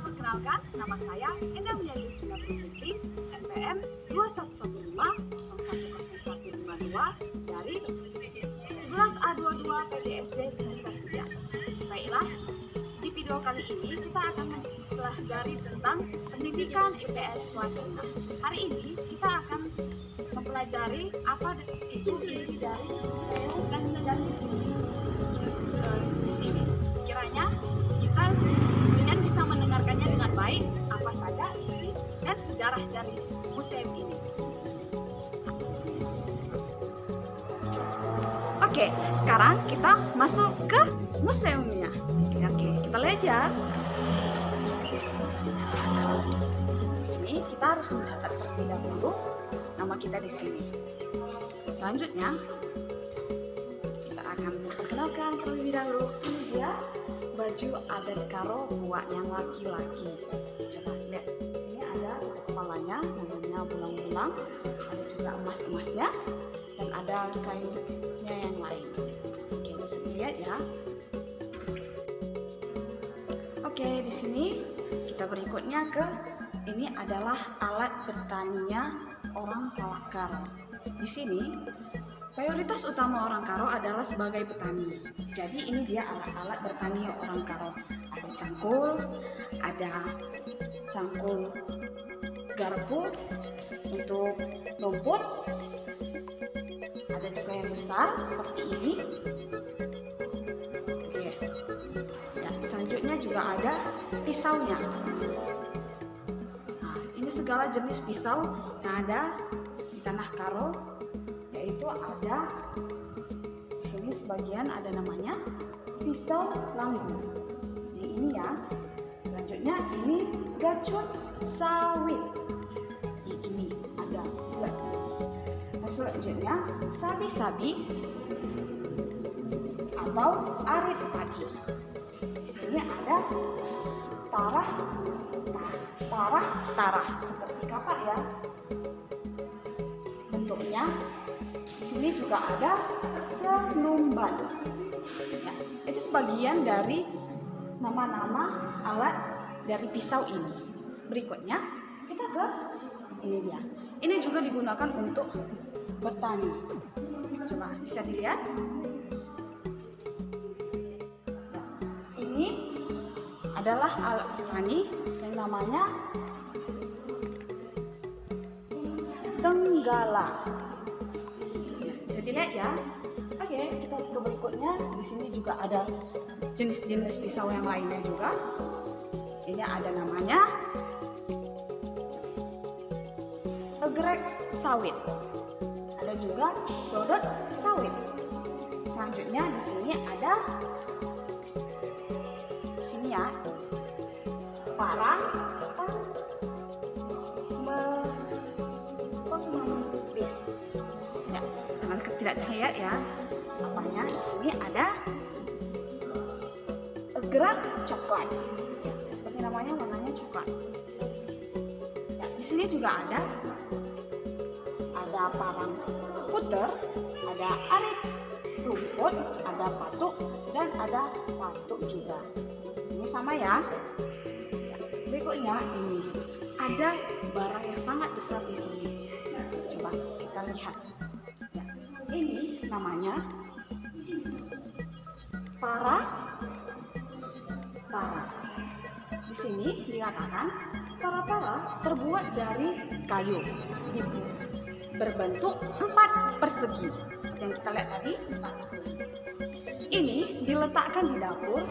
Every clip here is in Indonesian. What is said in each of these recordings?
Perkenalkan, nama saya Endah Mia Jessica Putri, NPM 2115010152 dari 11A22 PDSD semester 3. Baiklah, di video kali ini kita akan mempelajari tentang pendidikan IPS kelas 5. Hari ini kita akan mempelajari apa itu isi dari IPS dan di sini. Kiranya kalian bisa mendengarkannya dengan baik apa saja isi dan sejarah dari museum ini. Oke, sekarang kita masuk ke museumnya. Oke, kita lihat ya. Di sini kita harus mencatat terlebih dahulu nama kita di sini. Selanjutnya kita akan memperkenalkan terlebih dahulu. Ini dia baju adat Karo buat yang laki-laki. Coba lihat, ini ada kepalanya, namanya bulang-bulang, ada juga emas-emasnya, dan ada kainnya yang lain. Oke, bisa dilihat ya. Oke, di sini kita berikutnya ke ini adalah alat bertaninya orang Karo. Di sini mayoritas utama orang Karo adalah sebagai petani. Jadi ini dia alat-alat bertani orang Karo. Ada cangkul garpu untuk rumput. Ada juga yang besar seperti ini. Oke. Ya, selanjutnya juga ada pisaunya. Nah, ini segala jenis pisau yang ada di tanah Karo. Yaitu ada di sini sebagian ada namanya pisau langgu. Ini ya. Selanjutnya ini gacun sawit. Ini ada dua. Selanjutnya sabi-sabi atau arit padi. Di sini ada tarah seperti kapak ya. Bentuknya. Di sini juga ada selumban. Ya, itu sebagian dari nama-nama alat dari pisau ini. Berikutnya kita ke ini dia. Ini juga digunakan untuk bertani. Coba bisa dilihat. Ya, ini adalah alat bertani yang namanya tenggala. Bisa dilihat ya. Oke, kita ke berikutnya. Di sini juga ada jenis-jenis pisau yang lainnya juga. Ini ada namanya egrek sawit. Ada juga dodot sawit. Selanjutnya di sini ada ya parang pengembis. Ya, teman tidak terlihat ya apanya. Di sini ada gerak coklat. Ya, seperti namanya, warnanya coklat. Ya, di sini juga ada parang puter, ada arit rumput, ada patuk, dan ada patuk juga. Ini sama ya. Berikutnya ini ada bara yang sangat besar di sini. Coba kita lihat. Ya, ini namanya para. Di sini dikatakan para terbuat dari kayu berbentuk 4 persegi seperti yang kita lihat tadi. 4 persegi. Ini diletakkan di dapur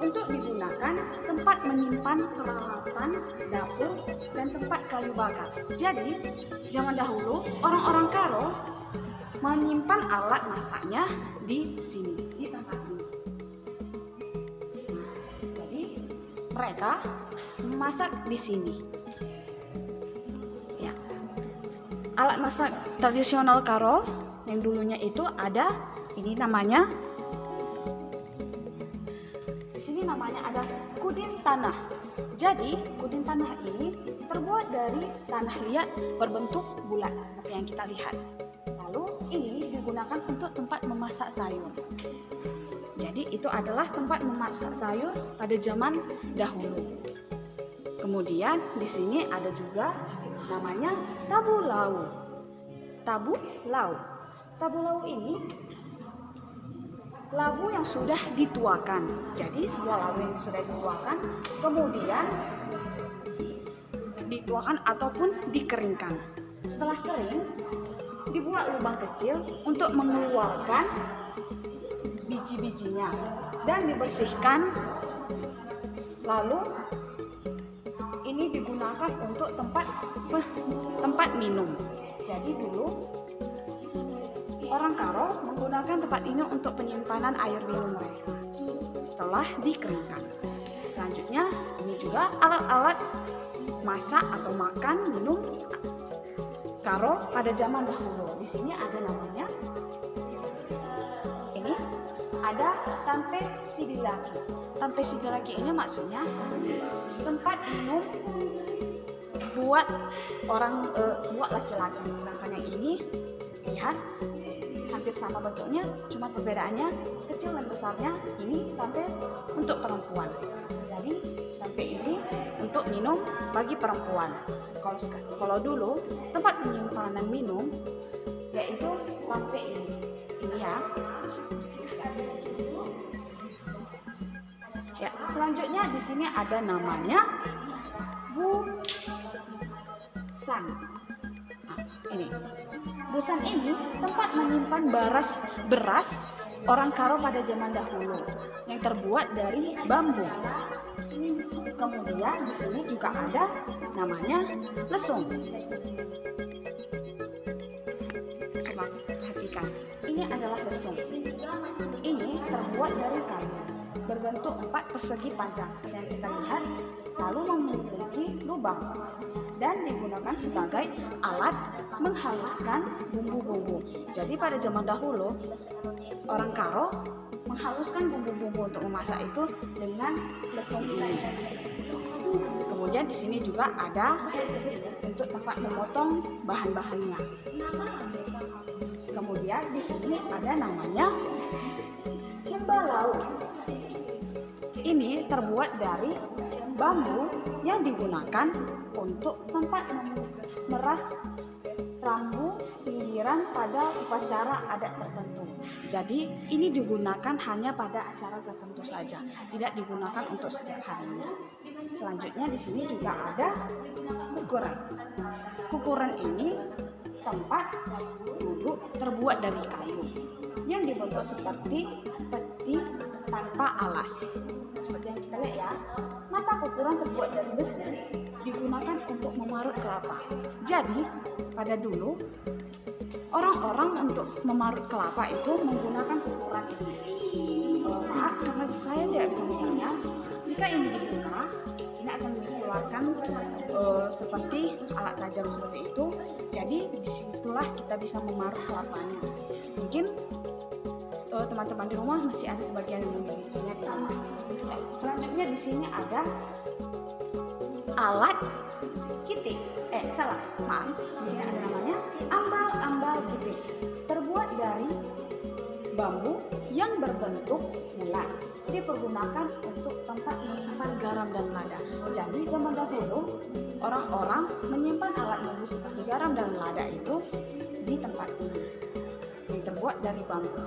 untuk digunakan tempat menyimpan peralatan dapur dan tempat kayu bakar. Jadi zaman dahulu orang-orang Karo menyimpan alat masaknya di sini, di tempat ini. Jadi mereka memasak di sini. Ya. Alat masak tradisional Karo yang dulunya itu ada ini namanya. Di sini namanya ada kudin tanah. Jadi kudin tanah ini terbuat dari tanah liat berbentuk bulat seperti yang kita lihat. Lalu ini digunakan untuk tempat memasak sayur. Jadi itu adalah tempat memasak sayur pada zaman dahulu. Kemudian di sini ada juga namanya tabu lau. Tabu lau. Tabu lau ini labu yang sudah dituakan. Jadi sebuah labu yang sudah dituakan kemudian dituakan ataupun dikeringkan. Setelah kering, dibuat lubang kecil untuk mengeluarkan biji-bijinya dan dibersihkan. Lalu ini digunakan untuk tempat minum. Jadi dulu orang Karo menggunakan tempat ini untuk penyimpanan air minum mereka setelah dikeringkan. Selanjutnya ini juga alat-alat masak atau makan minum Karo pada zaman dahulu. Di sini ada namanya, ini ada tampe sidilaki. Tampe sidilaki ini maksudnya tempat minum buat orang buat laki-laki. Sedangkan yang ini lihat hampir sama bentuknya, cuma perbedaannya kecil dan besarnya. Ini tampe untuk perempuan. Jadi tampe ini untuk minum bagi perempuan. Kalau dulu tempat penyimpanan minum yaitu tampe ini. Ini ya. Ya, selanjutnya di sini ada namanya busan. Nah, ini. Busan ini tempat menyimpan beras orang Karo pada zaman dahulu yang terbuat dari bambu. Kemudian di sini juga ada namanya lesung. Coba perhatikan, ini adalah lesung. Ini terbuat dari kayu, berbentuk 4 persegi panjang seperti yang kita lihat, lalu memiliki lubang dan digunakan sebagai alat menghaluskan bumbu-bumbu. Jadi pada zaman dahulu orang Karo menghaluskan bumbu-bumbu untuk memasak itu dengan lesung ini. Kemudian di sini juga ada untuk tempat memotong bahan-bahannya. Kemudian di sini ada namanya cembalau. Ini terbuat dari bambu yang digunakan untuk tempat meras rambu pinggiran pada upacara adat tertentu. Jadi ini digunakan hanya pada acara tertentu saja, tidak digunakan untuk setiap harinya. Selanjutnya di sini juga ada kukuran. Kukuran ini tempat duduk terbuat dari kayu yang dibentuk seperti peti tanpa alas. Seperti yang kita lihat ya, mata kukuran terbuat dari besi digunakan untuk memarut kelapa. Jadi pada dulu orang-orang untuk memarut kelapa itu menggunakan kukuran ini. Maaf karena saya tidak bisa melihatnya. Jika ini dibuka, ini akan mengeluarkan seperti alat tajam seperti itu. Jadi disitulah kita bisa memarut kelapanya. Mungkin teman-teman di rumah masih ada sebagian yang memilikinya di rumah. Selanjutnya di sini ada alat kitik. Maaf, di sini ada namanya ambal-ambal kitik. Terbuat dari bambu yang berbentuk bulat. Dipergunakan untuk tempat menyimpan garam dan lada. Jadi zaman dahulu orang-orang menyimpan alat bambu seperti garam dan lada itu di tempat ini. Yang terbuat dari bambu.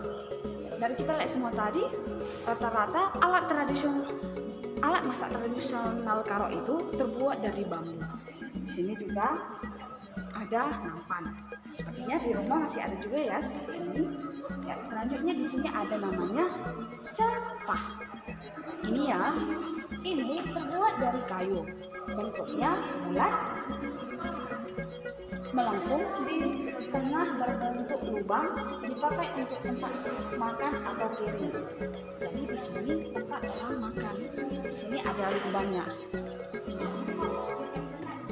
Dari kita lihat semua tadi, rata-rata alat masak tradisional Karo itu terbuat dari bambu. Di sini juga ada nampan. Sepertinya di rumah masih ada juga ya seperti ini. Ya, selanjutnya di sini ada namanya capah. Ini ya, ini terbuat dari kayu. Bentuknya bulat, melengkung, di tengah berbentuk lubang, dipakai untuk tempat makan atau piring. Jadi di sini tempat orang makan. Di sini ada lubangnya.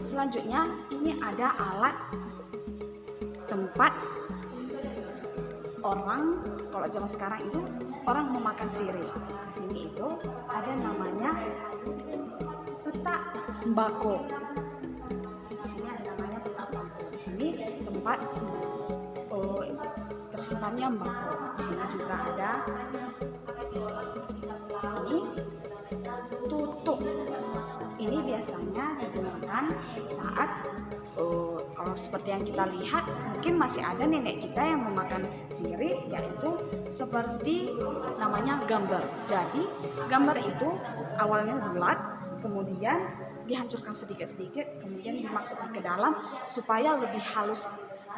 Selanjutnya ini ada alat tempat orang kalau zaman sekarang itu orang memakan sirih. Di sini itu ada namanya petak mbako. Di sini ada namanya petak mbako. Di sini tempat tersimpannya mbako. Di sini juga ada ini tutup. Ini biasanya digunakan saat kalau seperti yang kita lihat, mungkin masih ada nenek kita yang memakan sirih, yaitu seperti namanya gambar. Jadi gambar itu awalnya bulat, kemudian dihancurkan sedikit-sedikit, kemudian dimasukkan ke dalam supaya lebih halus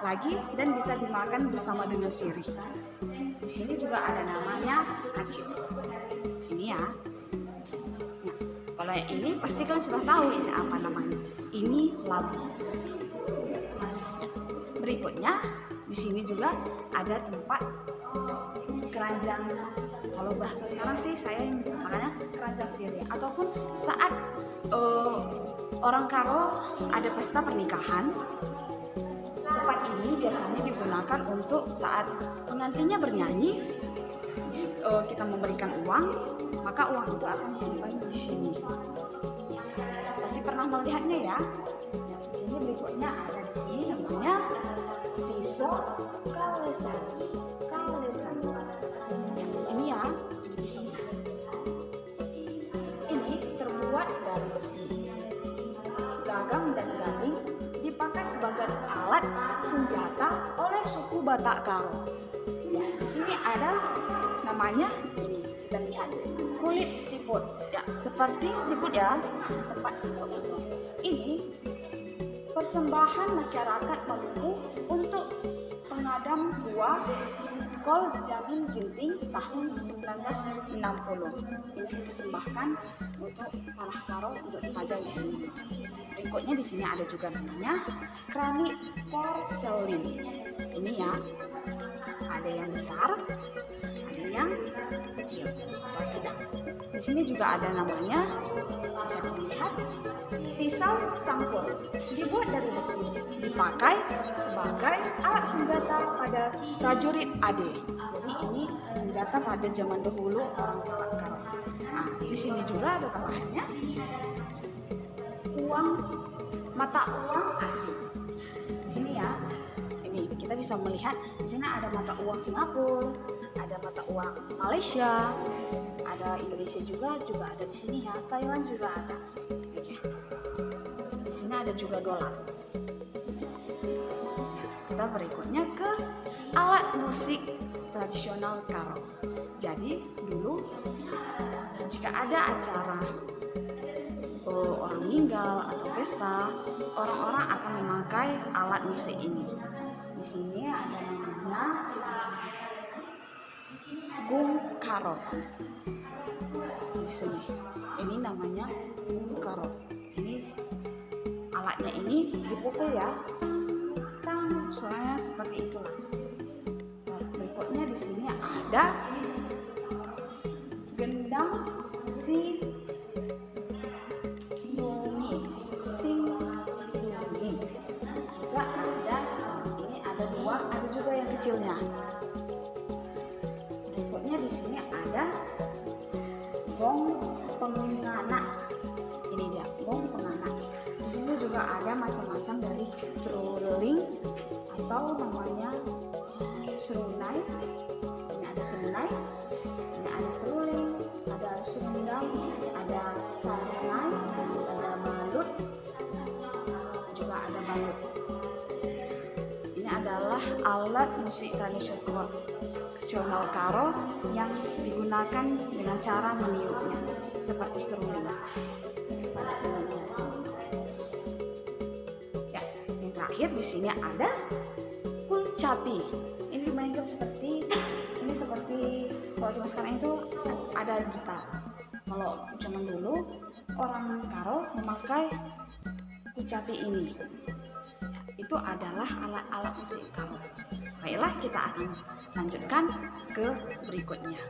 lagi dan bisa dimakan bersama dengan sirih. Di sini juga ada namanya acil. Ini ya. Nah, kalau yang ini pasti kalian sudah tahu ini apa namanya. Ini labu. Berikutnya di sini juga ada tempat keranjang. Kalau bahasa sekarang sih saya makanya keranjang sirih. Ataupun saat orang Karo ada pesta pernikahan, tempat ini biasanya digunakan untuk saat pengantinnya bernyanyi, kita memberikan uang, maka uang itu akan disimpan di sini. Pasti pernah melihatnya ya. Di sini berikutnya ada di sini namanya pisau kalesan. Ini ya, ini pisaunya. Ini terbuat dari besi. Gagang dan galing dipakai sebagai alat senjata oleh suku Batak Karo. Ya, di sini ada namanya ini, kita lihat kulit siput. Ya, seperti siput ya, tempat siput itu. Ini persembahan masyarakat Maluku untuk pengadam buah Kol Jamin Ginting tahun 1960. Ini dipersembahkan untuk tanah Karo untuk dipajang di sini. Berikutnya di sini ada juga namanya keramik porselin. Ini ya, ada yang besar, ada yang kecil atau sedang. Di sini juga ada namanya, bisa dilihat, pisau sangkur. Dibuat dari besi, dipakai sebagai alat senjata pada prajurit Ade. Jadi ini senjata pada zaman dahulu orang Batak Karo. Nah, di sini juga ada tambahannya. Mata uang asing. Di sini ya. Ini kita bisa melihat di sini ada mata uang Singapura, ada mata uang Malaysia, ada Indonesia juga ada di sini ya. Thailand juga ada. Oke. Di sini ada juga dolar. Kita berikutnya ke alat musik tradisional Karo. Jadi dulu jika ada acara orang meninggal atau pesta, orang-orang akan memakai alat musik ini. Di sini ada namanya gung karo. Di sini, ini namanya gung karo. Ini alatnya ini dipukul ya, tang, suaranya seperti itulah. Nah, berikutnya di sini ada gendang si juga ada, ini ada dua, ada juga yang kecilnya. Berikutnya di sini ada gong pengana. Ini dia gong pengana. Di sini juga ada macam-macam dari seruling atau namanya serunai. Ini ada serunai, ini ada seruling, ada serundang, ada sarunai, ada balut, juga ada balut. Ini adalah alat musik tradisional Karo yang digunakan dengan cara meniupnya seperti seruling. Ya, yang terakhir di sini ada kulcapi. Ini dimainkan seperti kalau zaman sekarang itu ada gitar. Kalau zaman dulu orang Karo memakai kulcapi ini. Itu adalah alat-alat musik Karo. Baiklah, kita akan lanjutkan ke berikutnya.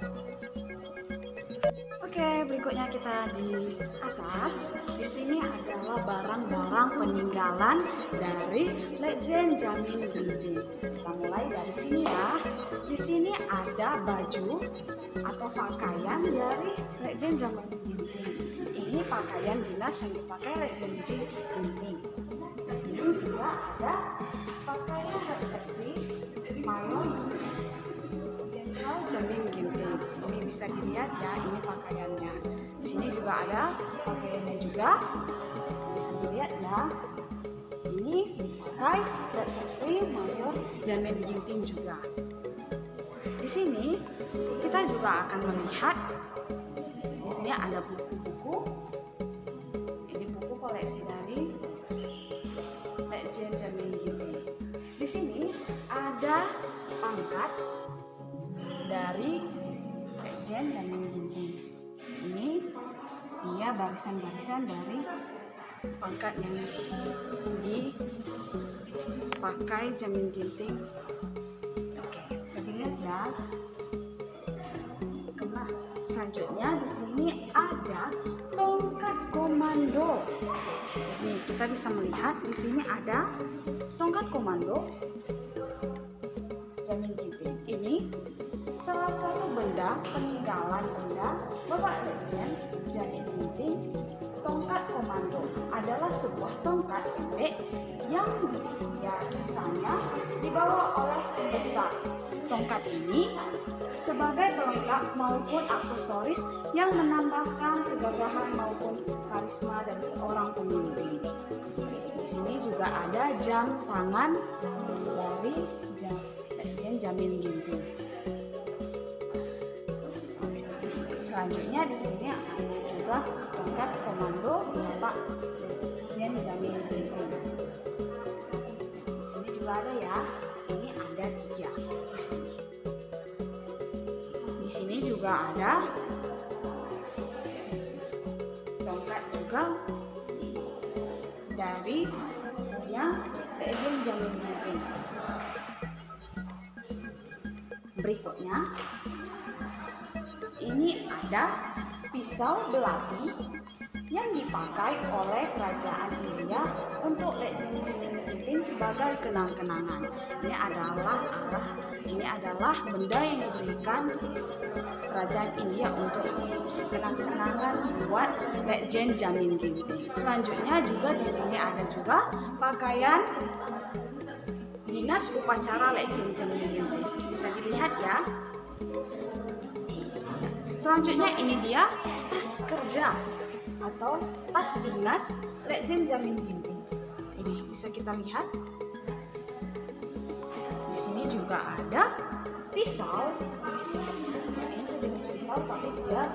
Oke, berikutnya kita di atas. Di sini adalah barang-barang peninggalan dari legend Jamin Ginting. Kita mulai dari sini ya. Di sini ada baju atau pakaian dari legend Jamin Ginting. Ini pakaian dinas yang dipakai legend Ginting. Di sini juga ada pakaian resepsi Mayor Jenderal Jamin Ginting. Ini bisa dilihat ya, ini pakaiannya. Di sini juga ada pakaiannya juga. Bisa dilihat ya. Ini dipakai resepsi mayor Jamin Ginting juga. Di sini kita juga akan melihat di sini ada buku-buku. Ini buku koleksi dari Legend Jamin Ginting. Di sini ada pangkat dari Legend Jamin Ginting. Ini dia barisan-barisan dari pangkat yang dipakai Jamin Ginting. Oke, bisa dilihat ya. Nah, selanjutnya di sini ada tongkat komando. Di sini kita bisa melihat di sini ada tongkat komando Jamin Ginting. Ini salah satu benda peninggalan Bapak Legend Jamin Ginting. Tongkat komando adalah sebuah tongkat pendek yang biasanya dibawa oleh pembesar. Tongkat ini sebagai pelengkap maupun aksesoris yang menambahkan kegagahan maupun karisma dari seorang pemimpin. Di sini juga ada jam tangan dari Legend Jamin Ginting. Selanjutnya di sini ada juga tongkat komando Bapak Legend Jamin Ginting. Di sini juga ada ya. Ini ada 3 di sini. Di sini juga ada tongkat juga dari yang Legend Jamin Ginting. Berikutnya ini ada pisau belati yang dipakai oleh kerajaan India untuk Legend Jamin Ginting sebagai kenang-kenangan. Ini adalah benda yang diberikan kerajaan India untuk kenang-kenangan buat Legend Jamin Ginting. Selanjutnya juga di sini ada juga pakaian dinas upacara Legend Jamin Ginting. Bisa dilihat ya. Selanjutnya ini dia tas kerja atau tas dinas Legend Jamin Ginting. Ini bisa kita lihat. Di sini juga ada pisau. Ini sejenis pisau tapi dia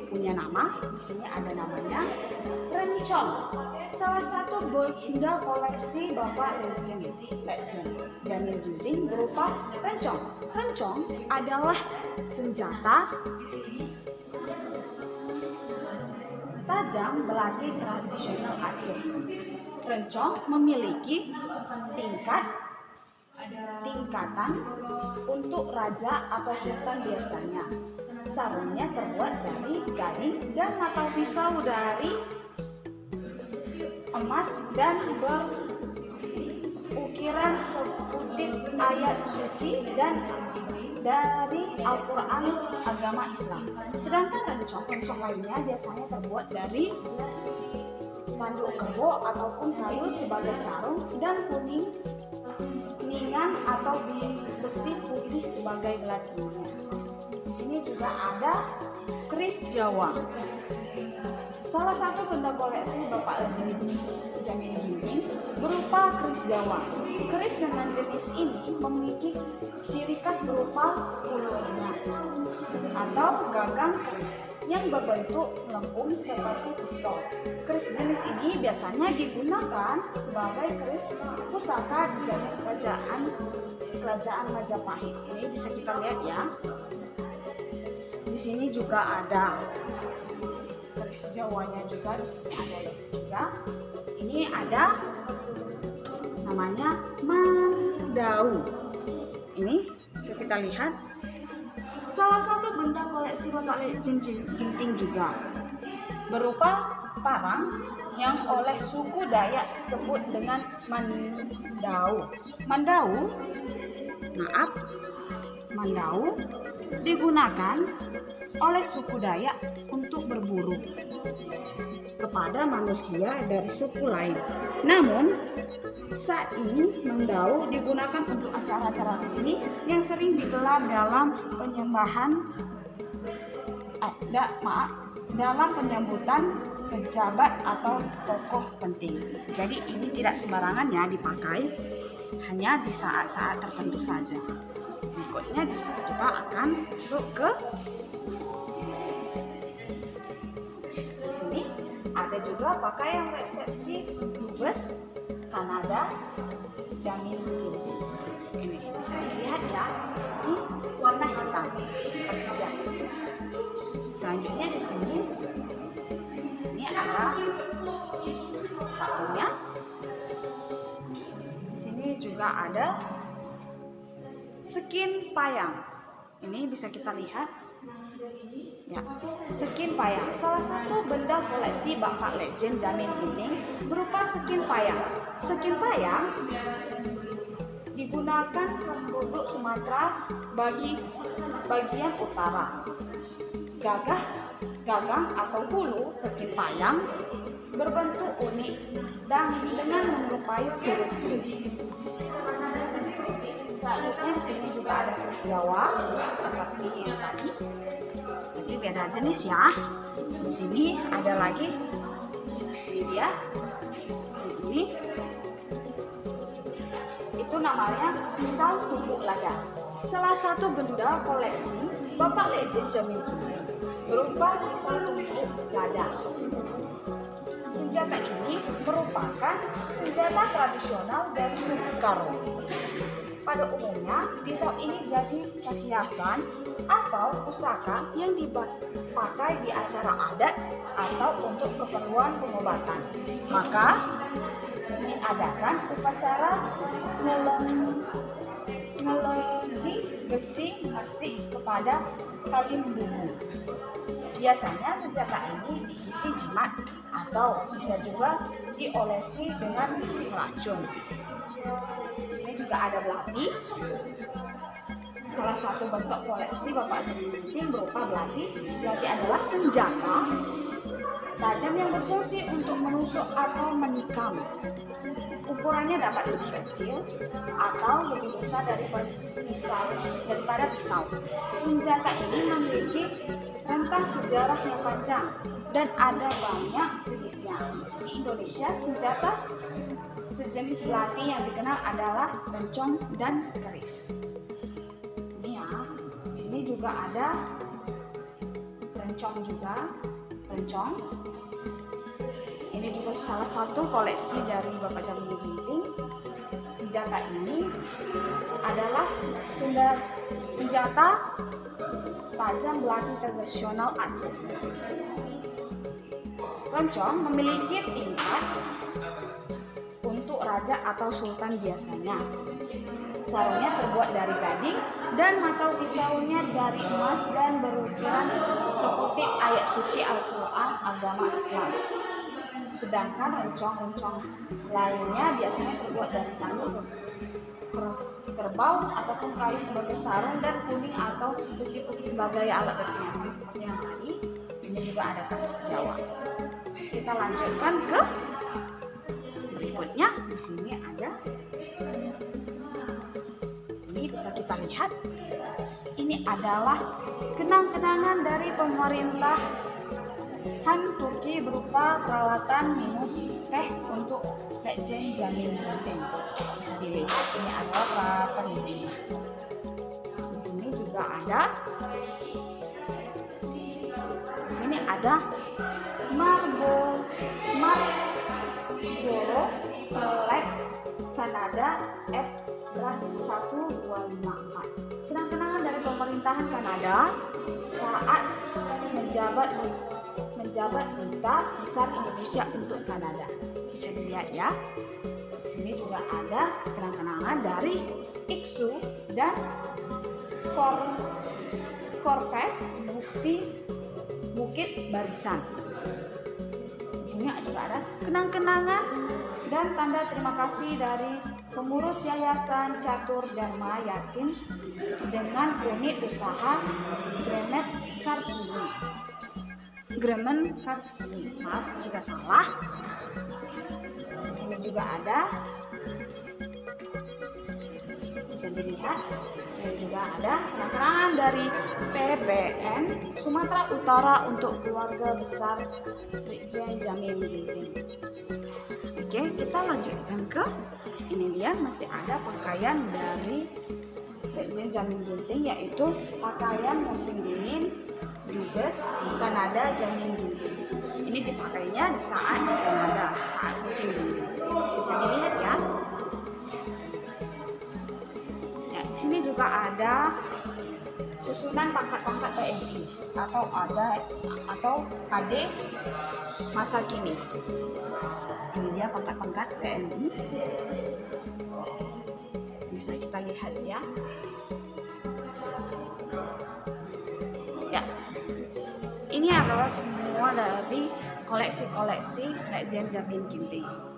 punya nama. Di sini ada namanya rencong. Salah satu benda koleksi Bapak Legend Jamin Ginting berupa rencong. Rencong adalah senjata tajam belati tradisional Aceh. Rencong memiliki tingkatan untuk raja atau sultan biasanya. Sarungnya terbuat dari gading dan mata pisau dari emas dan berukiran sekutip ayat suci dan dari Al-Quran agama Islam. Sedangkan rencong lainnya biasanya terbuat dari tanduk kebo ataupun kayu sebagai sarung dan kuningan atau besi putih sebagai belatinya. Di sini juga ada keris Jawa. Salah satu benda koleksi Bapak Legend Jamin Ginting berupa keris Jawa. Keris dengan jenis ini memiliki ciri khas berupa puluhnya atau gagang keris yang berbentuk lengkung seperti pistol. Keris jenis ini biasanya digunakan sebagai keris pusaka di zaman kerajaan Majapahit. Ini bisa kita lihat ya. Di sini juga ada keris Jawanya juga, di sini ada juga. Ini ada namanya mandau. Ini bisa kita lihat. Salah satu benda koleksi Bapak Legend Ginting juga berupa parang yang oleh suku Dayak sebut dengan mandau. Mandau digunakan oleh suku Dayak untuk berburu kepada manusia dari suku lain. Namun saat ini mandau digunakan untuk acara-acara resmi yang sering digelar dalam penyembahan dalam penyambutan pejabat atau tokoh penting. Jadi ini tidak sembarangan ya dipakai, hanya di saat-saat tertentu saja. Berikutnya kita akan masuk ke di sini. Ada juga pakaian resepsi dubes Kanada jamin tinggi. Ini bisa dilihat ya, ini warna hitam seperti jas. Selanjutnya di sini ini ada tatunya. Di sini juga ada skin payang. Ini bisa kita lihat. Ya, skin payang. Salah satu benda koleksi Bapak Legend Jamin Ginting berupa skin payang. Skin payang digunakan penduduk Sumatera bagian utara. Gagang atau hulu skin payang berbentuk unik dan dengan menyerupai turut-turut. Selanjutnya di sini juga ada khas Jawa seperti yang tadi. Jadi beda jenis ya. Di sini ada lagi, ini dia. Ini itu namanya pisau tumbuk lada. Salah satu benda koleksi Bapak Legend Jamin Ginting berupa pisau tumbuk lada. Senjata ini merupakan senjata tradisional dari suku Karo. Pada umumnya, pisau ini jadi perhiasan atau pusaka yang dipakai di acara adat atau untuk keperluan pengobatan. Maka, diadakan upacara ngelenggi besi mersik kepada Kalimbubu. Biasanya senjata ini diisi jimat atau bisa juga diolesi dengan racun. Di sini juga ada belati. Salah satu bentuk koleksi Bapak Jamin Ginting berupa belati. Belati adalah senjata tajam yang berfungsi untuk menusuk atau menikam. Ukurannya dapat lebih kecil atau lebih besar daripada pisau. Senjata ini memiliki rentang sejarah yang panjang dan ada banyak jenisnya. Di Indonesia, senjata sejenis belati yang dikenal adalah rencong dan keris. Ini ya, di sini juga ada rencong juga. Ini juga salah satu koleksi dari Bapak Jamin Ginting. Senjata ini adalah senjata tajam belati tradisional Aceh. Rencong memiliki tingkat untuk raja atau sultan biasanya. Sarungnya terbuat dari gading dan mata pisaunya dari emas dan berukiran sekutip ayat suci Al-Quran agama Islam. Sedangkan rencong-rencong lainnya biasanya terbuat dari tanduk kerbau ataupun kayu sebagai sarung dan kuning atau besi putih sebagai alat perhiasan seperti yang tadi. Ini juga ada khas Jawa. Kita lanjutkan ke berikutnya. Di sini ada, ini bisa kita lihat, ini adalah kenang-kenangan dari pemerintahan Turki berupa peralatan minum teh untuk Legend Jamin Ginting. Bisa dilihat ini adalah peralatan minumnya. Di sini juga ada, di sini ada Marlboro Black Canada F124. Kenang-kenangan dari pemerintahan Kanada saat menjabat duta besar Indonesia untuk Kanada. Bisa dilihat ya. Di sini juga ada kenang-kenangan dari Iksu dan Korpes Bukit Barisan. Di sini juga ada kenang-kenangan dan tanda terima kasih dari pengurus Yayasan Catur Dharma Yatim dengan unit usaha Gremet Kartini. Maaf jika salah. Di sini juga ada. Di bisa dilihat. Dan juga ada keterangan dari PPN Sumatera Utara untuk keluarga besar Brigjen Jamil Ginting. Oke, kita lanjutkan ke ini, dia masih ada pakaian dari Brigjen Jamil Ginting, yaitu pakaian musim dingin Dubes Kanada Jamil Ginting. Ini dipakainya di saat di Kanada, saat musim dingin. Bisa dilihat ya. Ya, di sini juga ada susunan pangkat-pangkat TNI atau AD masa kini. Ini dia pangkat-pangkat TNI. Bisa kita lihat ya. Ya, ini adalah semua dari koleksi-koleksi Brigjen Jamil Ginting.